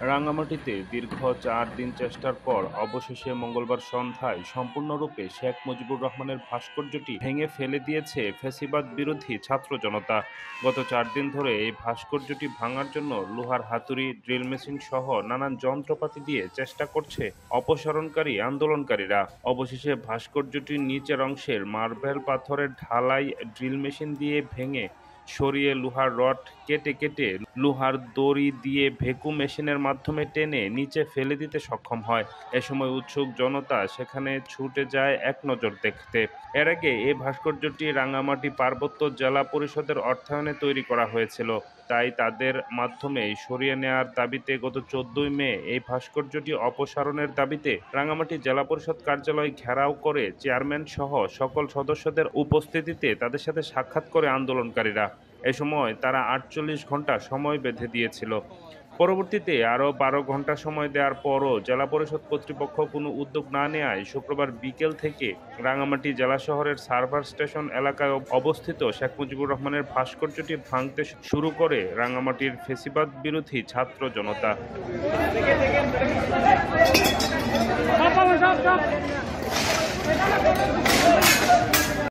রাঙামাটিতে দীর্ঘ ৪ দিন চেষ্টার পর অবশেষে মঙ্গলবার সন্ধ্যায় সম্পূর্ণরূপে শেখ মুজিবুর রহমানের ভাস্কর্যটি ভেঙে ফেলে দিয়েছে ফ্যাসিবাদ বিরোধী ছাত্র জনতা। গত ৪ দিন ধরে এই ভাস্কর্যটি ভাঙার জন্য লোহার হাতুড়ি, ড্রিল মেশিন সহ নানান যন্ত্রপাতি দিয়ে চেষ্টা করছে অপসারণকারী আন্দোলনকারীরা। অবশেষে ভাস্কর্যটির নিচের অংশের মার্বেল পাথরের ঢালাই ড্রিল মেশিন দিয়ে ভেঙে সরিয়ে লোহার রড কেটে কেটে লোহার দড়ি দিয়ে ভ্যাকুম মেশিনের মাধ্যমে টেনে নিচে ফেলে দিতে সক্ষম হয়। এ সময় উৎসুক জনতা সেখানে ছুটে যায় এক নজর দেখতে। এর আগে এই ভাস্কর্যটি রাঙামাটি পার্বত্য জেলা পরিষদের অর্থায়নে তৈরি করা হয়েছিল। তাই তাদের মাধ্যমেই সরিয়ে নেয়ার দাবিতে গত ১৪ই মে এই ভাস্কর্যটি অপসারণের দাবিতে রাঙামাটি জেলা পরিষদ কার্যালয় ঘেরাও করে চেয়ারম্যান সহ সকল সদস্যদের উপস্থিতিতে তাদের সাথে সাক্ষাৎ করে আন্দোলনকারীরা। এ সময় তারা ৪৮ ঘণ্টা সময় বেঁধে দিয়েছিল। পরবর্তীতে আরও ১২ ঘণ্টা সময় দেওয়ার পরও জেলা পরিষদ কর্তৃপক্ষ কোনো উদ্যোগ না নেয়ায় শুক্রবার বিকেল থেকে রাঙামাটি জেলা শহরের সার্ভার স্টেশন এলাকায় অবস্থিত শেখ মুজিবুর রহমানের ভাস্কর্যটি ভাঙতে শুরু করে রাঙামাটির ফ্যাসিবাদ বিরোধী ছাত্র জনতা।